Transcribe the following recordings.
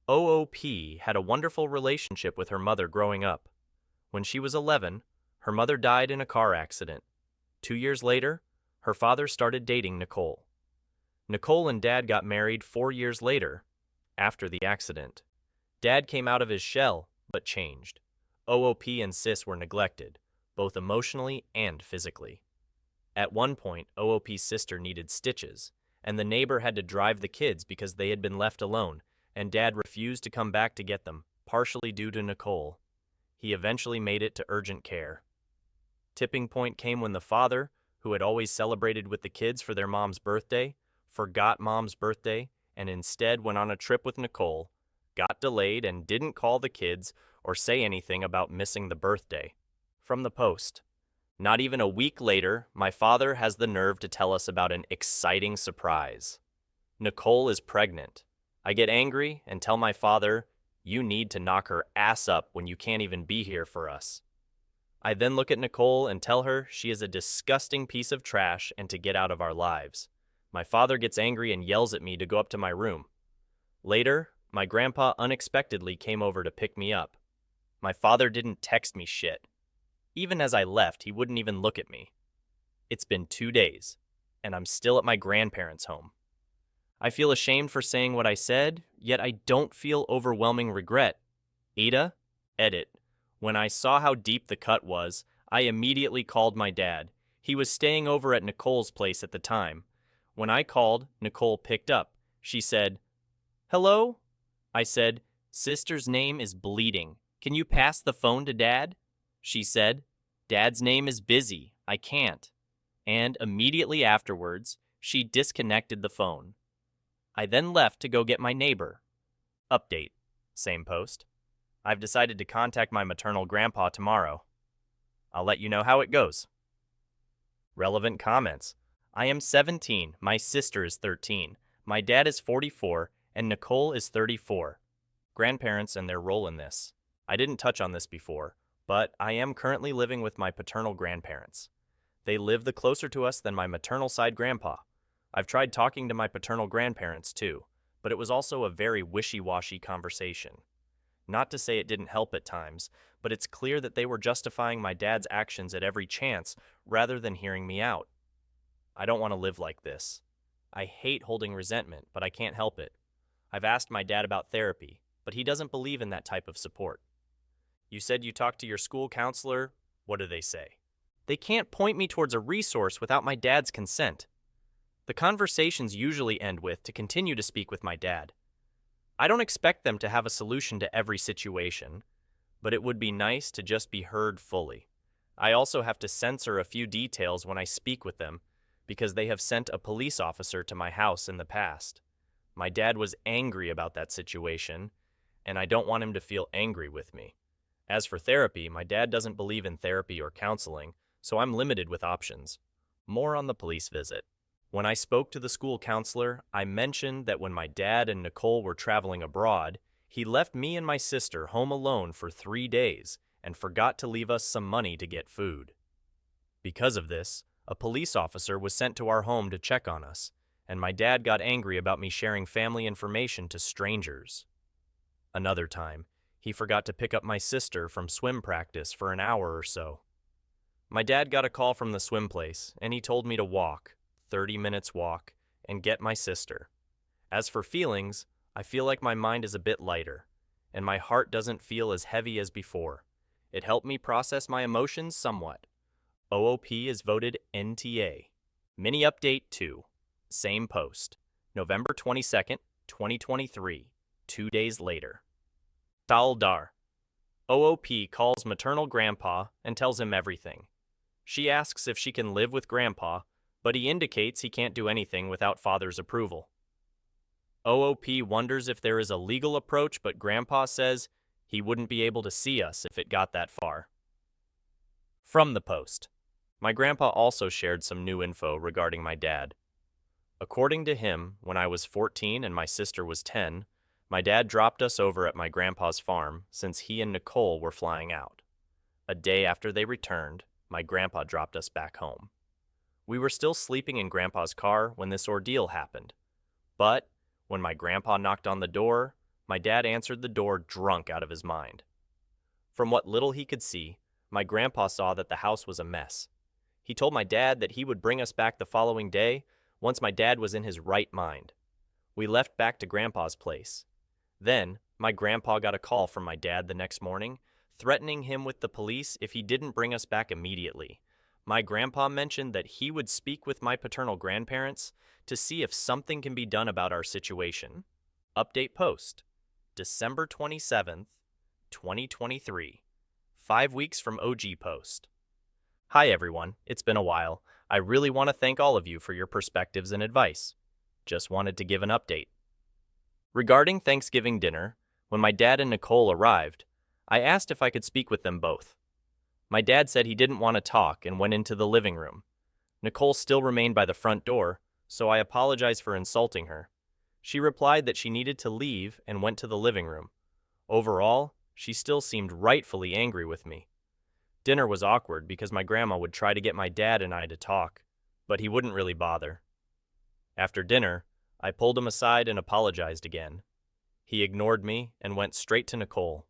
OOP had a wonderful relationship with her mother growing up. When she was 11, her mother died in a car accident. 2 years later, her father started dating Nicole. Nicole and Dad got married 4 years later, after the accident. Dad came out of his shell, but changed. OOP and Sis were neglected, both emotionally and physically. At one point, OOP's sister needed stitches, and the neighbor had to drive the kids because they had been left alone, and Dad refused to come back to get them, partially due to Nicole. He eventually made it to urgent care. Tipping point came when the father, who had always celebrated with the kids for their mom's birthday, forgot Mom's birthday and instead went on a trip with Nicole, got delayed, and didn't call the kids or say anything about missing the birthday. From the Post. Not even a week later, my father has the nerve to tell us about an exciting surprise. Nicole is pregnant. I get angry and tell my father, "You need to knock her ass up when you can't even be here for us." I then look at Nicole and tell her she is a disgusting piece of trash and to get out of our lives. My father gets angry and yells at me to go up to my room. Later, my grandpa unexpectedly came over to pick me up. My father didn't text me shit. Even as I left, he wouldn't even look at me. It's been 2 days, and I'm still at my grandparents' home. I feel ashamed for saying what I said, yet I don't feel overwhelming regret. AITA, edit. When I saw how deep the cut was, I immediately called my dad. He was staying over at Nicole's place at the time. When I called, Nicole picked up. She said, "Hello?" I said, "Sister's name is Bleeding. Can you pass the phone to Dad?" She said, "Dad's name is busy. I can't." And immediately afterwards, she disconnected the phone. I then left to go get my neighbor. Update. Same post. I've decided to contact my maternal grandpa tomorrow. I'll let you know how it goes. Relevant comments. I am 17, my sister is 13, my dad is 44, and Nicole is 34. Grandparents and their role in this. I didn't touch on this before, but I am currently living with my paternal grandparents. They live the closer to us than my maternal side grandpa. I've tried talking to my paternal grandparents too, but it was also a very wishy-washy conversation. Not to say it didn't help at times, but it's clear that they were justifying my dad's actions at every chance rather than hearing me out. I don't want to live like this. I hate holding resentment, but I can't help it. I've asked my dad about therapy, but he doesn't believe in that type of support. You said you talked to your school counselor. What do they say? They can't point me towards a resource without my dad's consent. The conversations usually end with to continue to speak with my dad. I don't expect them to have a solution to every situation, but it would be nice to just be heard fully. I also have to censor a few details when I speak with them because they have sent a police officer to my house in the past. My dad was angry about that situation, and I don't want him to feel angry with me. As for therapy, my dad doesn't believe in therapy or counseling, so I'm limited with options. More on the police visit. When I spoke to the school counselor, I mentioned that when my dad and Nicole were traveling abroad, he left me and my sister home alone for 3 days and forgot to leave us some money to get food. Because of this, a police officer was sent to our home to check on us, and my dad got angry about me sharing family information to strangers. Another time, he forgot to pick up my sister from swim practice for an hour or so. My dad got a call from the swim place, and he told me to walk, 30 minutes walk, and get my sister. As for feelings, I feel like my mind is a bit lighter, and my heart doesn't feel as heavy as before. It helped me process my emotions somewhat. OOP is voted NTA. Mini Update 2. Same post. November 22nd, 2023. 2 days later. Taldar. OOP calls maternal grandpa and tells him everything. She asks if she can live with grandpa, but he indicates he can't do anything without father's approval. OOP wonders if there is a legal approach, but grandpa says he wouldn't be able to see us if it got that far. From the Post. My grandpa also shared some new info regarding my dad. According to him, when I was 14 and my sister was 10, my dad dropped us over at my grandpa's farm since he and Nicole were flying out. A day after they returned, my grandpa dropped us back home. We were still sleeping in grandpa's car when this ordeal happened. But when my grandpa knocked on the door, My dad answered the door drunk out of his mind. From what little he could see, my grandpa saw that the house was a mess. He told my dad that he would bring us back the following day once my dad was in his right mind. We left back to Grandpa's place. Then, my grandpa got a call from my dad the next morning, threatening him with the police if he didn't bring us back immediately. My grandpa mentioned that he would speak with my paternal grandparents to see if something can be done about our situation. Update post, December 27th, 2023, 5 weeks from OG post. Hi everyone, it's been a while. I really want to thank all of you for your perspectives and advice. Just wanted to give an update. Regarding Thanksgiving dinner, when my dad and Nicole arrived, I asked if I could speak with them both. My dad said he didn't want to talk and went into the living room. Nicole still remained by the front door, so I apologized for insulting her. She replied that she needed to leave and went to the living room. Overall, she still seemed rightfully angry with me. Dinner was awkward because my grandma would try to get my dad and I to talk, but he wouldn't really bother. After dinner, I pulled him aside and apologized again. He ignored me and went straight to Nicole.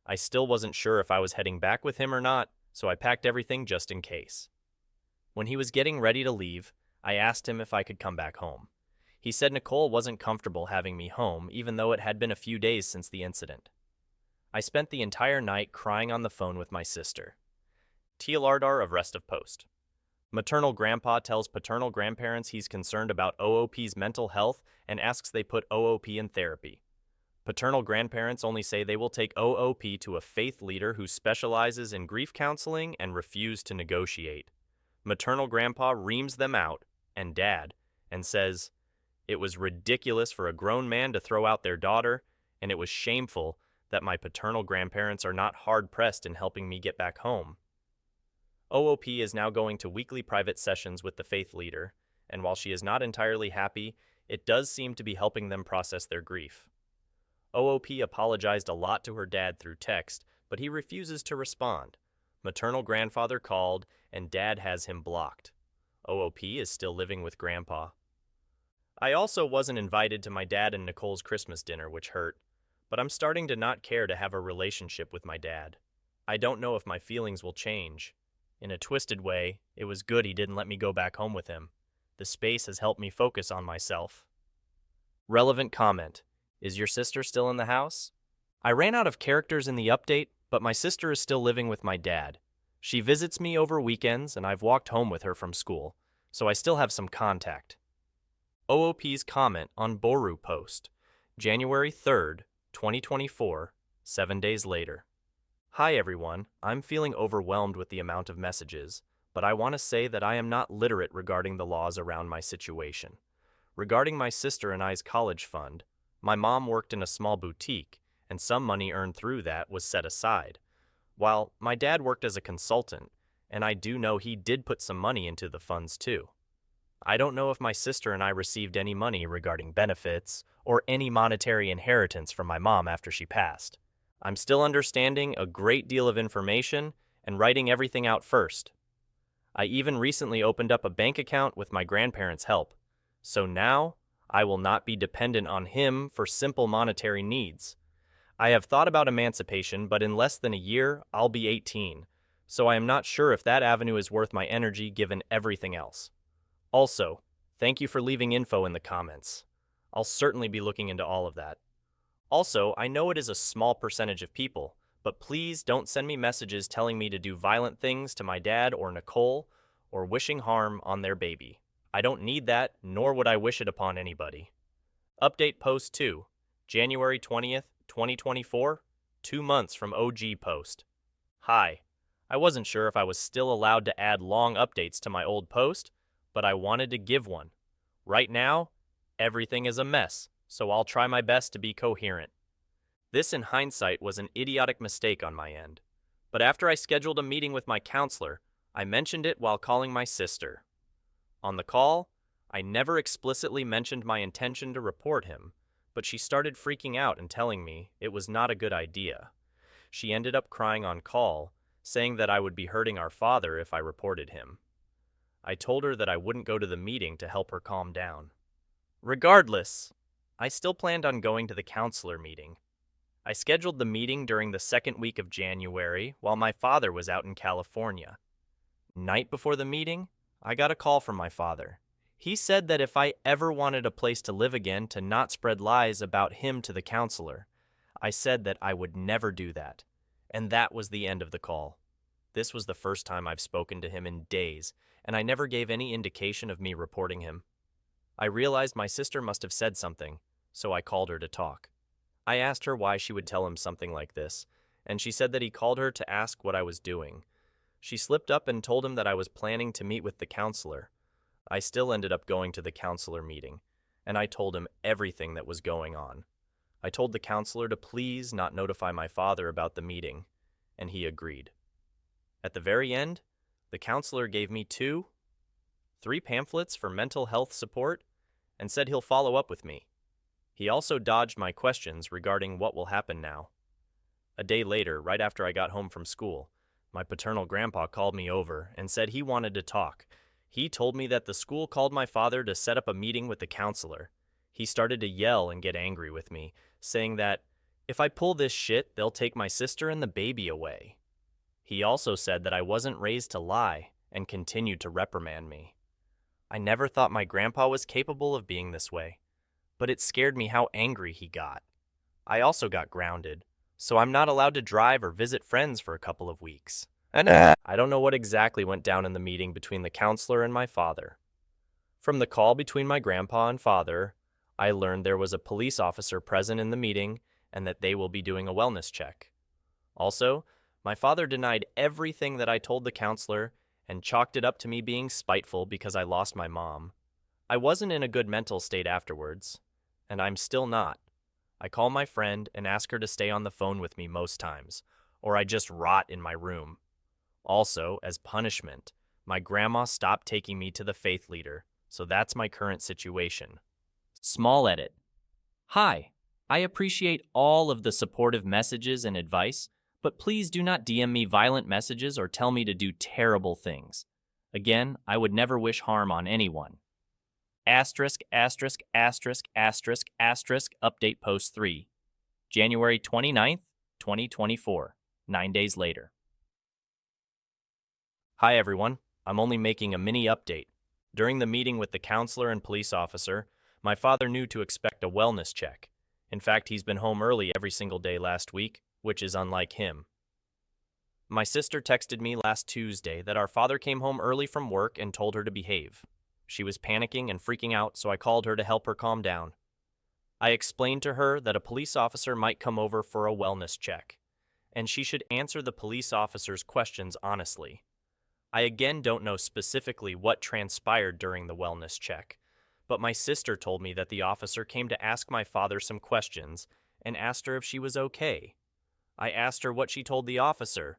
I still wasn't sure if I was heading back with him or not, so I packed everything just in case. When he was getting ready to leave, I asked him if I could come back home. He said Nicole wasn't comfortable having me home, even though it had been a few days since the incident. I spent the entire night crying on the phone with my sister. TLRDR of rest of post. Maternal grandpa tells paternal grandparents he's concerned about OOP's mental health and asks they put OOP in therapy. Paternal grandparents only say they will take OOP to a faith leader who specializes in grief counseling and refuse to negotiate. Maternal grandpa reams them out, and dad, and says, "It was ridiculous for a grown man to throw out their daughter, and it was shameful that my paternal grandparents are not hard-pressed in helping me get back home." OOP is now going to weekly private sessions with the faith leader, and while she is not entirely happy, it does seem to be helping them process their grief. OOP apologized a lot to her dad through text, but he refuses to respond. Maternal grandfather called, and dad has him blocked. OOP is still living with grandpa. I also wasn't invited to my dad and Nicole's Christmas dinner, which hurt, but I'm starting to not care to have a relationship with my dad. I don't know if my feelings will change. In a twisted way, it was good he didn't let me go back home with him. The space has helped me focus on myself. Relevant comment. Is your sister still in the house? I ran out of characters in the update, but my sister is still living with my dad. She visits me over weekends, and I've walked home with her from school, so I still have some contact. OOP's comment on Boru post, January 3rd, 2024, 7 days later. Hi everyone, I'm feeling overwhelmed with the amount of messages, but I want to say that I am not literate regarding the laws around my situation. Regarding my sister and I's college fund, my mom worked in a small boutique, and some money earned through that was set aside, while my dad worked as a consultant, and I do know he did put some money into the funds too. I don't know if my sister and I received any money regarding benefits or any monetary inheritance from my mom after she passed. I'm still understanding a great deal of information and writing everything out first. I even recently opened up a bank account with my grandparents' help, so now I will not be dependent on him for simple monetary needs. I have thought about emancipation, but in less than a year, I'll be 18, so I am not sure if that avenue is worth my energy given everything else. Also, thank you for leaving info in the comments. I'll certainly be looking into all of that. Also, I know it is a small percentage of people, but please don't send me messages telling me to do violent things to my dad or Nicole or wishing harm on their baby. I don't need that, nor would I wish it upon anybody. Update post 2, January 20th, 2024, 2 months from OG post. Hi, I wasn't sure if I was still allowed to add long updates to my old post, but I wanted to give one. Right now, everything is a mess, so I'll try my best to be coherent. This in hindsight was an idiotic mistake on my end, but after I scheduled a meeting with my counselor, I mentioned it while calling my sister. On the call, I never explicitly mentioned my intention to report him, but she started freaking out and telling me it was not a good idea. She ended up crying on call, saying that I would be hurting our father if I reported him. I told her that I wouldn't go to the meeting to help her calm down. Regardless, I still planned on going to the counselor meeting, I scheduled the meeting during the second week of January while my father was out in California. Night before the meeting, I got a call from my father. He said that if I ever wanted a place to live again, to not spread lies about him to the counselor. I said that I would never do that. And that was the end of the call. This was the first time I've spoken to him in days, and I never gave any indication of me reporting him. I realized my sister must have said something, so I called her to talk. I asked her why she would tell him something like this, and she said that he called her to ask what I was doing. She slipped up and told him that I was planning to meet with the counselor. I still ended up going to the counselor meeting, and I told him everything that was going on. I told the counselor to please not notify my father about the meeting, and he agreed. At the very end, the counselor gave me 3 pamphlets for mental health support and said he'll follow up with me. He also dodged my questions regarding what will happen now. A day later, right after I got home from school, my paternal grandpa called me over and said he wanted to talk. He told me that the school called my father to set up a meeting with the counselor. He started to yell and get angry with me, saying that if I pull this shit, they'll take my sister and the baby away. He also said that I wasn't raised to lie and continued to reprimand me. I never thought my grandpa was capable of being this way, but it scared me how angry he got. I also got grounded, so I'm not allowed to drive or visit friends for a couple of weeks. And I don't know what exactly went down in the meeting between the counselor and my father. From the call between my grandpa and father, I learned there was a police officer present in the meeting and that they will be doing a wellness check. Also, my father denied everything that I told the counselor and chalked it up to me being spiteful because I lost my mom. I wasn't in a good mental state afterwards, and I'm still not. I call my friend and ask her to stay on the phone with me most times, or I just rot in my room. Also, as punishment, my grandma stopped taking me to the faith leader, so that's my current situation. Small edit. Hi, I appreciate all of the supportive messages and advice, but please do not DM me violent messages or tell me to do terrible things. Again, I would never wish harm on anyone. Asterisk, asterisk, asterisk, asterisk, asterisk, update post 3. January 29th, 2024, 9 days later. Hi everyone, I'm only making a mini update. During the meeting with the counselor and police officer, my father knew to expect a wellness check. In fact, he's been home early every single day last week, which is unlike him. My sister texted me last Tuesday that our father came home early from work and told her to behave. She was panicking and freaking out, so I called her to help her calm down. I explained to her that a police officer might come over for a wellness check, and she should answer the police officer's questions honestly. I again don't know specifically what transpired during the wellness check, but my sister told me that the officer came to ask my father some questions and asked her if she was okay. I asked her what she told the officer,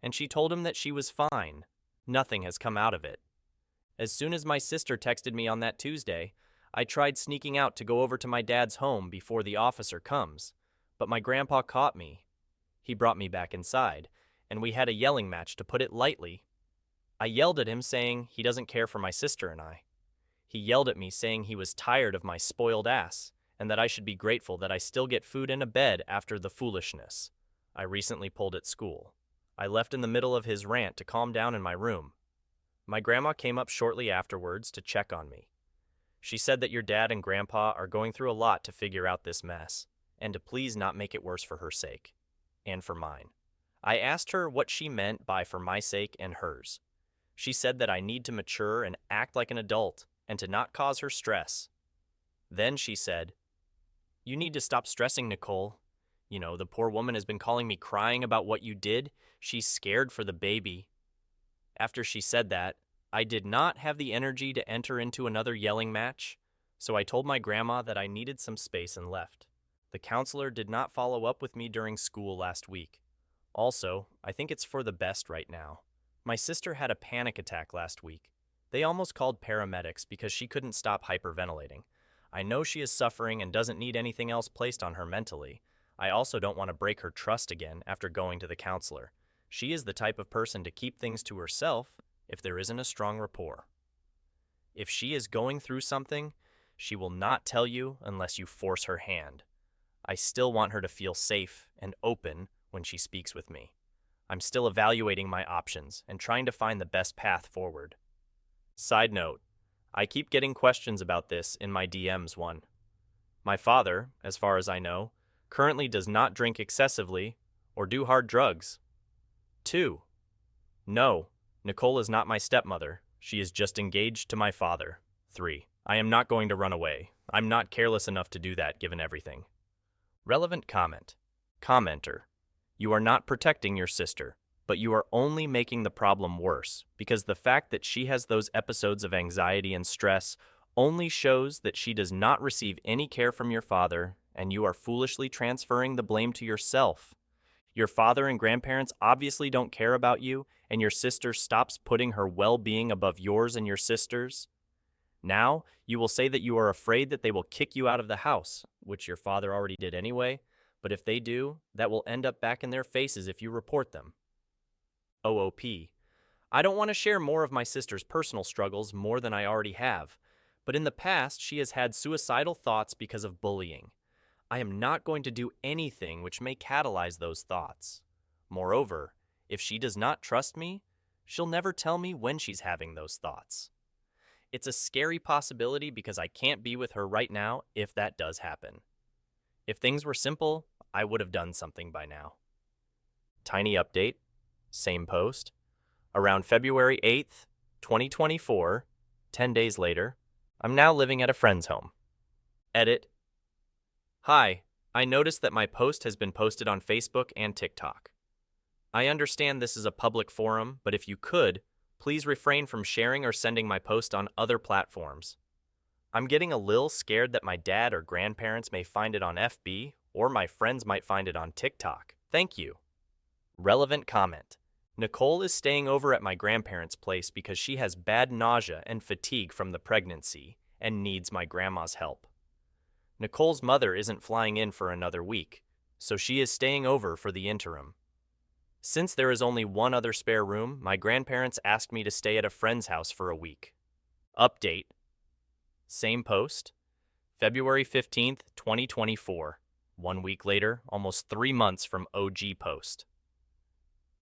and she told him that she was fine. Nothing has come out of it. As soon as my sister texted me on that Tuesday, I tried sneaking out to go over to my dad's home before the officer comes, but my grandpa caught me. He brought me back inside, and we had a yelling match, to put it lightly. I yelled at him saying he doesn't care for my sister and I. He yelled at me saying he was tired of my spoiled ass, and that I should be grateful that I still get food and a bed after the foolishness I recently pulled at school. I left in the middle of his rant to calm down in my room. My grandma came up shortly afterwards to check on me. She said that your dad and grandpa are going through a lot to figure out this mess, and to please not make it worse for her sake, and for mine. I asked her what she meant by for my sake and hers. She said that I need to mature and act like an adult, and to not cause her stress. Then she said, "You need to stop stressing, Nicole. You know, the poor woman has been calling me crying about what you did. She's scared for the baby." After she said that, I did not have the energy to enter into another yelling match, so I told my grandma that I needed some space and left. The counselor did not follow up with me during school last week. Also, I think it's for the best right now. My sister had a panic attack last week. They almost called paramedics because she couldn't stop hyperventilating. I know she is suffering and doesn't need anything else placed on her mentally. I also don't want to break her trust again after going to the counselor. She is the type of person to keep things to herself if there isn't a strong rapport. If she is going through something, she will not tell you unless you force her hand. I still want her to feel safe and open when she speaks with me. I'm still evaluating my options and trying to find the best path forward. Side note, I keep getting questions about this in my DMs. One, my father, as far as I know, currently does not drink excessively or do hard drugs. 2, no, Nicole is not my stepmother. She is just engaged to my father. 3, I am not going to run away. I'm not careless enough to do that given everything. Relevant comment. Commenter. You are not protecting your sister, but you are only making the problem worse because the fact that she has those episodes of anxiety and stress only shows that she does not receive any care from your father, and you are foolishly transferring the blame to yourself. Your father and grandparents obviously don't care about you, and your sister stops putting her well-being above yours and your sister's. Now, you will say that you are afraid that they will kick you out of the house, which your father already did anyway, but if they do, that will end up back in their faces if you report them. OOP. I don't want to share more of my sister's personal struggles more than I already have, but in the past she has had suicidal thoughts because of bullying. I am not going to do anything which may catalyze those thoughts. Moreover, if she does not trust me, she'll never tell me when she's having those thoughts. It's a scary possibility because I can't be with her right now if that does happen. If things were simple, I would have done something by now. Tiny update, same post. Around February 8th, 2024, 10 days later, I'm now living at a friend's home. Edit. Hi, I noticed that my post has been posted on Facebook and TikTok. I understand this is a public forum, but if you could, please refrain from sharing or sending my post on other platforms. I'm getting a little scared that my dad or grandparents may find it on FB, or my friends might find it on TikTok. Thank you. Relevant comment. Nicole is staying over at my grandparents' place because she has bad nausea and fatigue from the pregnancy and needs my grandma's help. Nicole's mother isn't flying in for another week, so she is staying over for the interim. Since there is only one other spare room, my grandparents asked me to stay at a friend's house for a week. Update. Same post. February 15th, 2024. 1 week later, almost 3 months from OG post.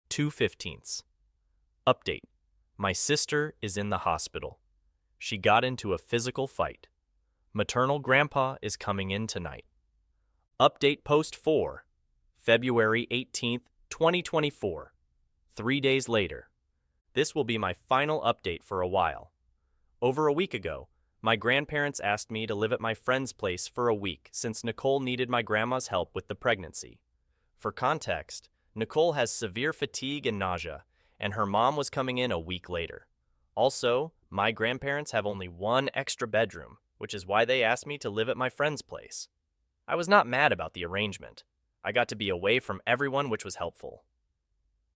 2/15. Update. My sister is in the hospital. She got into a physical fight. Maternal grandpa is coming in tonight. Update post 4. February 18th, 2024. 3 days later. This will be my final update for a while. Over a week ago, my grandparents asked me to live at my friend's place for a week since Nicole needed my grandma's help with the pregnancy. For context, Nicole has severe fatigue and nausea, and her mom was coming in a week later. Also, my grandparents have only one extra bedroom, which is why they asked me to live at my friend's place. I was not mad about the arrangement. I got to be away from everyone, which was helpful.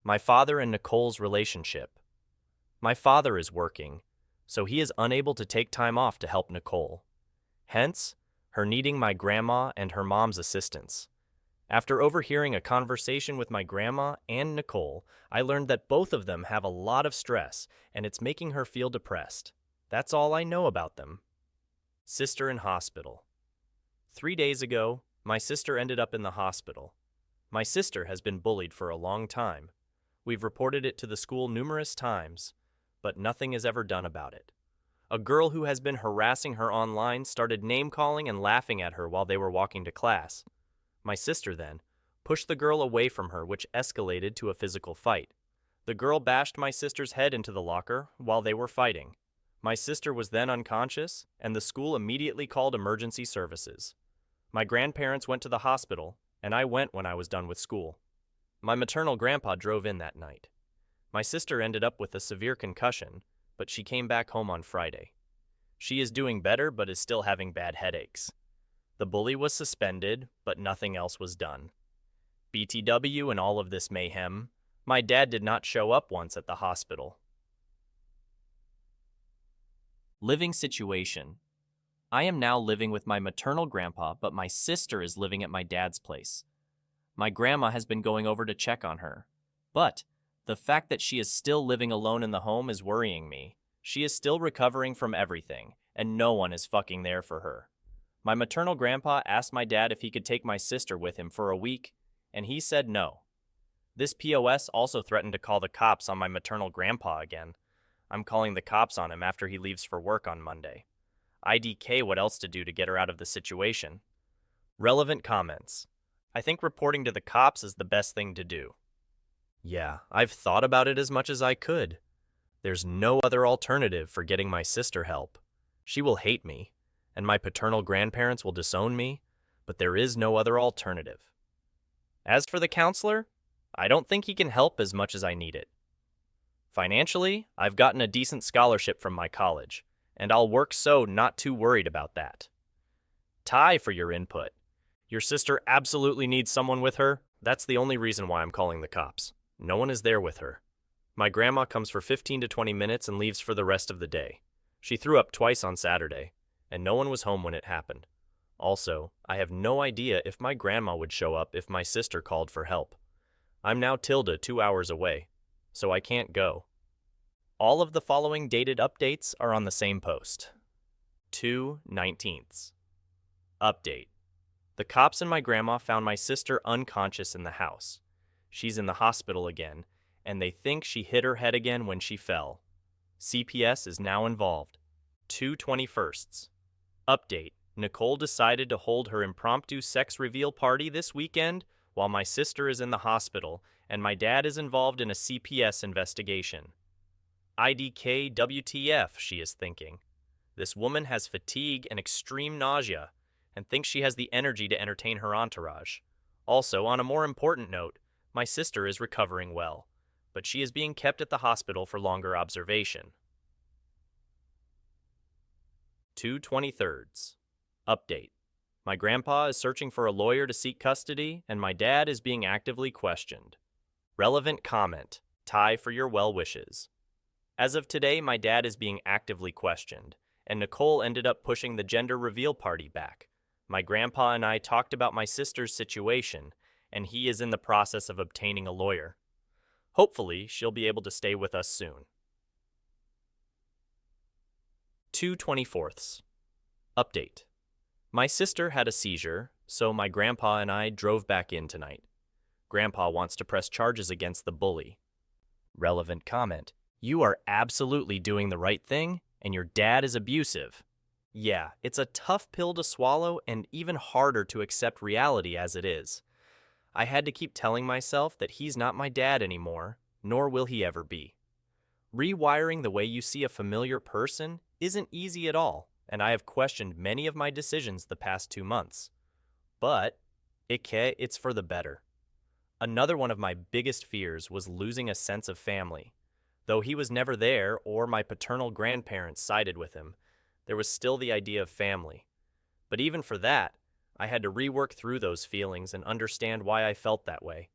My father and Nicole's relationship. My father is working, so he is unable to take time off to help Nicole. Hence, her needing my grandma and her mom's assistance. After overhearing a conversation with my grandma and Nicole, I learned that both of them have a lot of stress, and it's making her feel depressed. That's all I know about them. Sister in hospital. 3 days ago, my sister ended up in the hospital. My sister has been bullied for a long time. We've reported it to the school numerous times, but nothing is ever done about it. A girl who has been harassing her online started name-calling and laughing at her while they were walking to class. My sister then pushed the girl away from her, which escalated to a physical fight. The girl bashed my sister's head into the locker while they were fighting. My sister was then unconscious, and the school immediately called emergency services. My grandparents went to the hospital, and I went when I was done with school. My maternal grandpa drove in that night. My sister ended up with a severe concussion, but she came back home on Friday. She is doing better but is still having bad headaches. The bully was suspended, but nothing else was done. BTW and all of this mayhem, my dad did not show up once at the hospital. Living situation. I am now living with my maternal grandpa, but my sister is living at my dad's place. My grandma has been going over to check on her, but the fact that she is still living alone in the home is worrying me. She is still recovering from everything, and no one is fucking there for her. My maternal grandpa asked my dad if he could take my sister with him for a week, and he said no. This POS also threatened to call the cops on my maternal grandpa again. I'm calling the cops on him after he leaves for work on Monday. IDK what else to do to get her out of the situation. Relevant comments. I think reporting to the cops is the best thing to do. Yeah, I've thought about it as much as I could. There's no other alternative for getting my sister help. She will hate me, and my paternal grandparents will disown me, but there is no other alternative. As for the counselor, I don't think he can help as much as I need it. Financially, I've gotten a decent scholarship from my college, and I'll work so not too worried about that. Ty for your input. Your sister absolutely needs someone with her. That's the only reason why I'm calling the cops. No one is there with her. My grandma comes for 15 to 20 minutes and leaves for the rest of the day. She threw up twice on Saturday, and no one was home when it happened. Also, I have no idea if my grandma would show up if my sister called for help. I'm now 2 hours away, so I can't go. All of the following dated updates are on the same post. 2/19. Update. The cops and my grandma found my sister unconscious in the house. She's in the hospital again, and they think she hit her head again when she fell. CPS is now involved. 2/21. Update. Nicole decided to hold her impromptu sex reveal party this weekend while my sister is in the hospital and my dad is involved in a CPS investigation. IDK WTF, she is thinking. This woman has fatigue and extreme nausea and thinks she has the energy to entertain her entourage. Also, on a more important note, my sister is recovering well, but she is being kept at the hospital for longer observation. 2/23. Update. My grandpa is searching for a lawyer to seek custody, and my dad is being actively questioned. Relevant comment. Ty for your well wishes. As of today, my dad is being actively questioned, and Nicole ended up pushing the gender reveal party back. My grandpa and I talked about my sister's situation, and he is in the process of obtaining a lawyer. Hopefully, she'll be able to stay with us soon. 2/24. Update. My sister had a seizure, so my grandpa and I drove back in tonight. Grandpa wants to press charges against the bully. Relevant comment. You are absolutely doing the right thing, and your dad is abusive. Yeah, it's a tough pill to swallow and even harder to accept reality as it is. I had to keep telling myself that he's not my dad anymore, nor will he ever be. Rewiring the way you see a familiar person isn't easy at all, and I have questioned many of my decisions the past 2 months. But it's for the better. Another one of my biggest fears was losing a sense of family. Though he was never there or my paternal grandparents sided with him, there was still the idea of family. But even for that, I had to rework through those feelings and understand why I felt that way.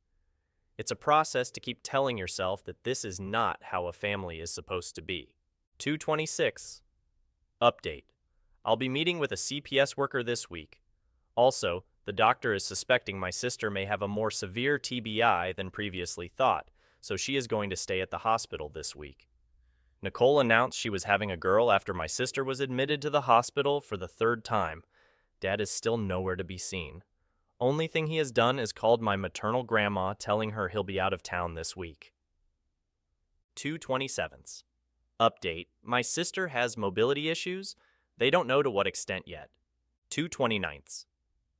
It's a process to keep telling yourself that this is not how a family is supposed to be. 2/26. Update. I'll be meeting with a CPS worker this week. Also, the doctor is suspecting my sister may have a more severe TBI than previously thought, so she is going to stay at the hospital this week. Nicole announced she was having a girl after my sister was admitted to the hospital for the 3rd time. Dad is still nowhere to be seen. Only thing he has done is called my maternal grandma, telling her he'll be out of town this week. 2/27. Update. My sister has mobility issues. They don't know to what extent yet. 2/29.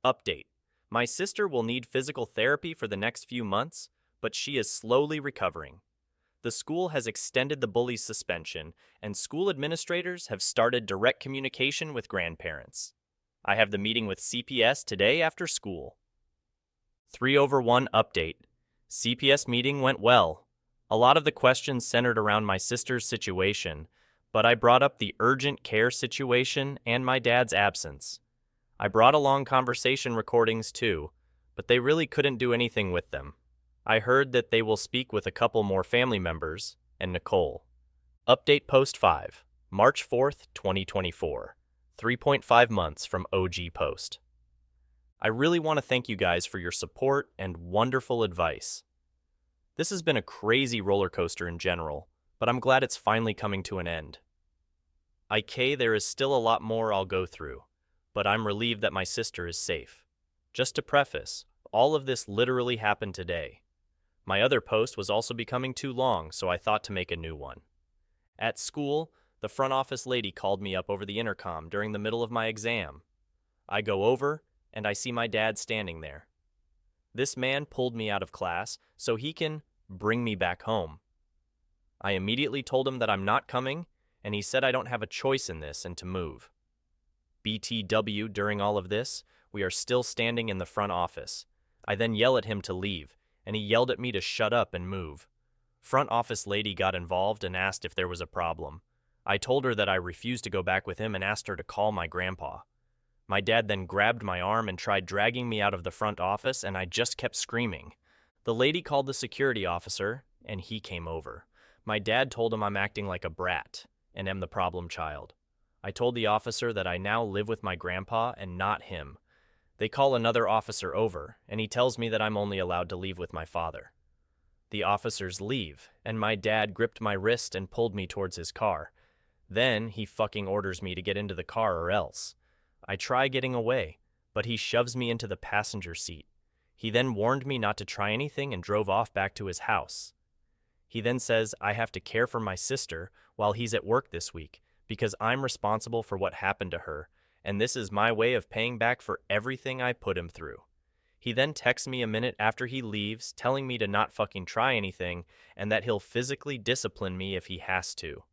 Update. My sister will need physical therapy for the next few months, but she is slowly recovering. The school has extended the bully's suspension, and school administrators have started direct communication with grandparents. I have the meeting with CPS today after school. 3/1 update. CPS meeting went well. A lot of the questions centered around my sister's situation, but I brought up the urgent care situation and my dad's absence. I brought along conversation recordings too, but they really couldn't do anything with them. I heard that they will speak with a couple more family members and Nicole. Update post 5, March 4th, 2024. 3.5 months from OG post. I really want to thank you guys for your support and wonderful advice. This has been a crazy roller coaster in general, but I'm glad it's finally coming to an end. There is still a lot more I'll go through, but I'm relieved that my sister is safe. Just to preface, all of this literally happened today. My other post was also becoming too long, so I thought to make a new one. At school, the front office lady called me up over the intercom during the middle of my exam. I go over, and I see my dad standing there. This man pulled me out of class so he can bring me back home. I immediately told him that I'm not coming, and he said I don't have a choice in this and to move. BTW, during all of this, we are still standing in the front office. I then yell at him to leave, and he yelled at me to shut up and move. Front office lady got involved and asked if there was a problem. I told her that I refused to go back with him and asked her to call my grandpa. My dad then grabbed my arm and tried dragging me out of the front office, and I just kept screaming. The lady called the security officer, and he came over. My dad told him I'm acting like a brat and am the problem child. I told the officer that I now live with my grandpa and not him. They call another officer over, and he tells me that I'm only allowed to leave with my father. The officers leave, and my dad gripped my wrist and pulled me towards his car. Then he fucking orders me to get into the car or else. I try getting away, but he shoves me into the passenger seat. He then warned me not to try anything and drove off back to his house. He then says I have to care for my sister while he's at work this week because I'm responsible for what happened to her, and this is my way of paying back for everything I put him through. He then texts me a minute after he leaves, telling me to not fucking try anything and that he'll physically discipline me if he has to.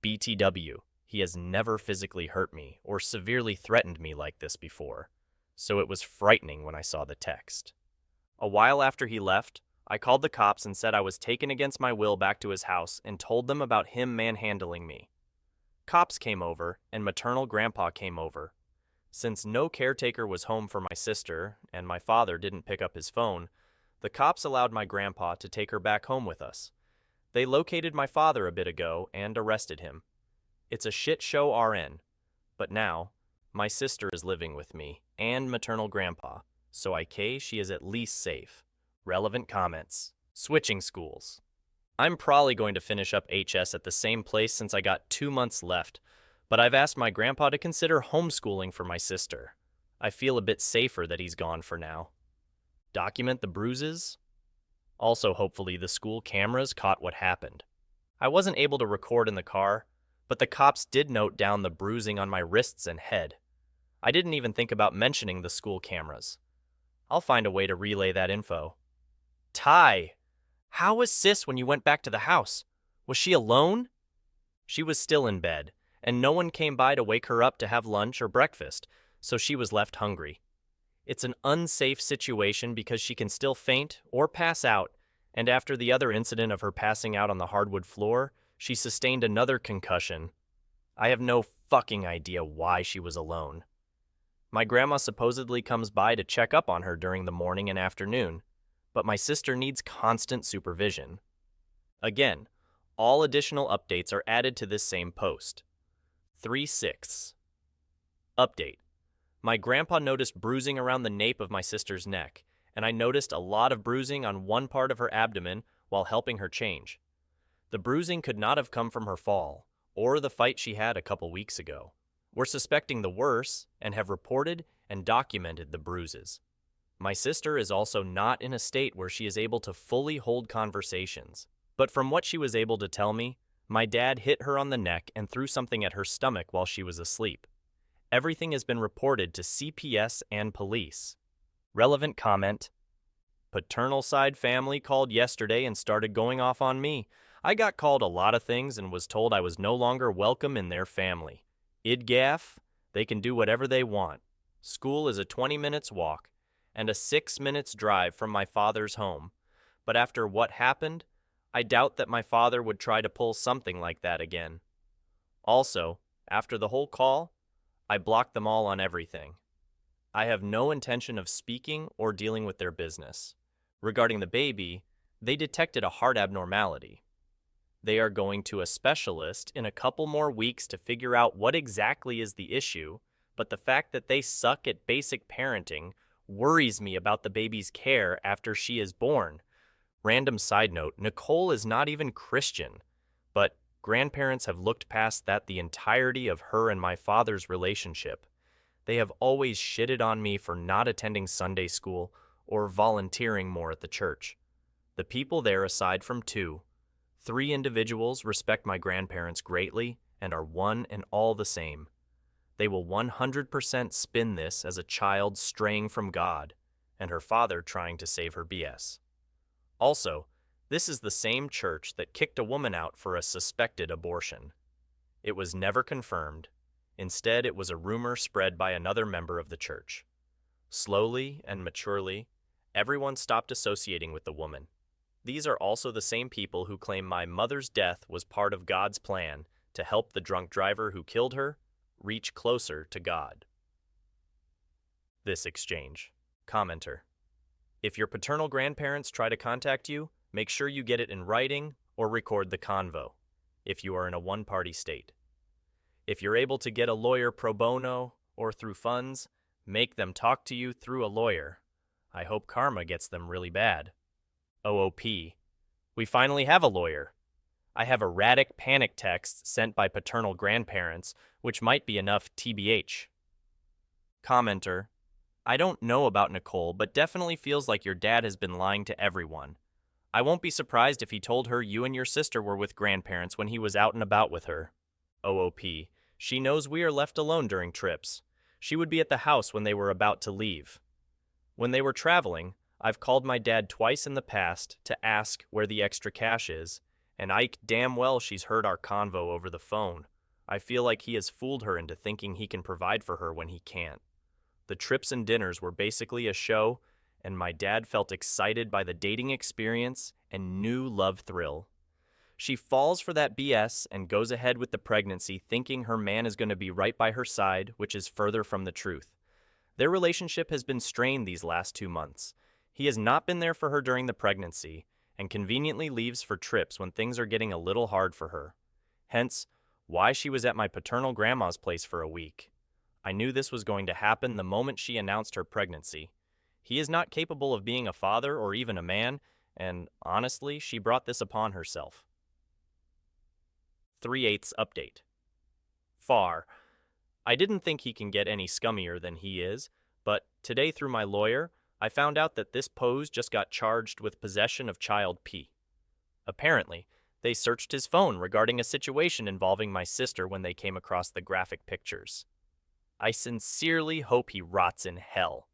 BTW, he has never physically hurt me or severely threatened me like this before, so it was frightening when I saw the text. A while after he left, I called the cops and said I was taken against my will back to his house and told them about him manhandling me. Cops came over, and maternal grandpa came over. Since no caretaker was home for my sister, and my father didn't pick up his phone, the cops allowed my grandpa to take her back home with us. They located my father a bit ago and arrested him. It's a shit show RN, but now, my sister is living with me and maternal grandpa, so she is at least safe. Relevant comments. Switching schools. I'm probably going to finish up HS at the same place since I got 2 months left, but I've asked my grandpa to consider homeschooling for my sister. I feel a bit safer that he's gone for now. Document the bruises. Also, hopefully, the school cameras caught what happened. I wasn't able to record in the car, but the cops did note down the bruising on my wrists and head. I didn't even think about mentioning the school cameras. I'll find a way to relay that info. Ty, how was Sis when you went back to the house? Was she alone? She was still in bed, and no one came by to wake her up to have lunch or breakfast, so she was left hungry. It's an unsafe situation because she can still faint or pass out, and after the other incident of her passing out on the hardwood floor, she sustained another concussion. I have no fucking idea why she was alone. My grandma supposedly comes by to check up on her during the morning and afternoon, but my sister needs constant supervision. Again, all additional updates are added to this same post. 3/6. Update. My grandpa noticed bruising around the nape of my sister's neck, and I noticed a lot of bruising on one part of her abdomen while helping her change. The bruising could not have come from her fall, or the fight she had a couple weeks ago. We're suspecting the worst and have reported and documented the bruises. My sister is also not in a state where she is able to fully hold conversations, but from what she was able to tell me, my dad hit her on the neck and threw something at her stomach while she was asleep. Everything has been reported to CPS and police. Relevant comment. Paternal side family called yesterday and started going off on me. I got called a lot of things and was told I was no longer welcome in their family. IDGAF, they can do whatever they want. School is a 20 minutes walk and a 6 minutes drive from my father's home. But after what happened, I doubt that my father would try to pull something like that again. Also, after the whole call, I blocked them all on everything. I have no intention of speaking or dealing with their business. Regarding the baby, they detected a heart abnormality. They are going to a specialist in a couple more weeks to figure out what exactly is the issue, but the fact that they suck at basic parenting worries me about the baby's care after she is born. Random side note, Nicole is not even Christian, but grandparents have looked past that the entirety of her and my father's relationship. They have always shitted on me for not attending Sunday school or volunteering more at the church. The people there, aside from three individuals, respect my grandparents greatly and are one and all the same. They will 100% spin this as a child straying from God and her father trying to save her BS. Also, this is the same church that kicked a woman out for a suspected abortion. It was never confirmed. Instead, it was a rumor spread by another member of the church. Slowly and maturely, everyone stopped associating with the woman. These are also the same people who claim my mother's death was part of God's plan to help the drunk driver who killed her reach closer to God. This exchange. Commenter. If your paternal grandparents try to contact you, make sure you get it in writing or record the convo, if you are in a one-party state. If you're able to get a lawyer pro bono or through funds, make them talk to you through a lawyer. I hope karma gets them really bad. OOP. We finally have a lawyer. I have erratic panic texts sent by paternal grandparents, which might be enough TBH. Commenter. I don't know about Nicole, but definitely feels like your dad has been lying to everyone. I won't be surprised if he told her you and your sister were with grandparents when he was out and about with her. OOP. She knows we are left alone during trips. She would be at the house when they were about to leave. When they were traveling, I've called my dad twice in the past to ask where the extra cash is, and Ike damn well she's heard our convo over the phone. I feel like he has fooled her into thinking he can provide for her when he can't. The trips and dinners were basically a show, and my dad felt excited by the dating experience and new love thrill. She falls for that BS and goes ahead with the pregnancy thinking her man is going to be right by her side, which is further from the truth. Their relationship has been strained these last 2 months. He has not been there for her during the pregnancy and conveniently leaves for trips when things are getting a little hard for her. Hence, why she was at my paternal grandma's place for a week. I knew this was going to happen the moment she announced her pregnancy. He is not capable of being a father or even a man, and honestly, she brought this upon herself. 3/8 update. Far. I didn't think he can get any scummier than he is, but today through my lawyer, I found out that this pose just got charged with possession of child P. Apparently, they searched his phone regarding a situation involving my sister when they came across the graphic pictures. I sincerely hope he rots in hell.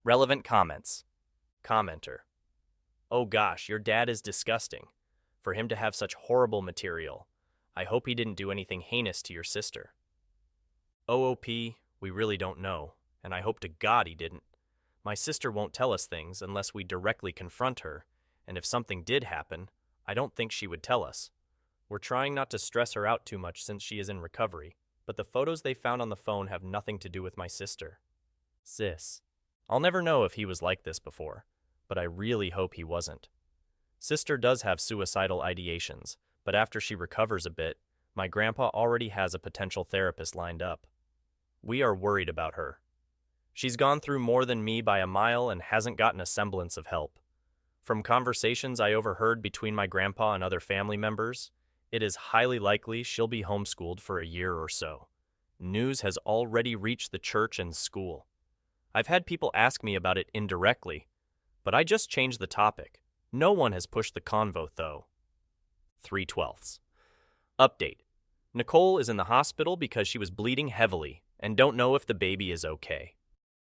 Relevant comments. Commenter. Oh gosh, your dad is disgusting. For him to have such horrible material. I hope he didn't do anything heinous to your sister. OOP, we really don't know, and I hope to God he didn't. My sister won't tell us things unless we directly confront her, and if something did happen, I don't think she would tell us. We're trying not to stress her out too much since she is in recovery, but the photos they found on the phone have nothing to do with my sister. Sis. I'll never know if he was like this before, but I really hope he wasn't. Sister does have suicidal ideations, but after she recovers a bit, my grandpa already has a potential therapist lined up. We are worried about her. She's gone through more than me by a mile and hasn't gotten a semblance of help. From conversations I overheard between my grandpa and other family members, it is highly likely she'll be homeschooled for a year or so. News has already reached the church and school. I've had people ask me about it indirectly, but I just changed the topic. No one has pushed the convo, though. 3/12. Update. Nicole is in the hospital because she was bleeding heavily and don't know if the baby is okay.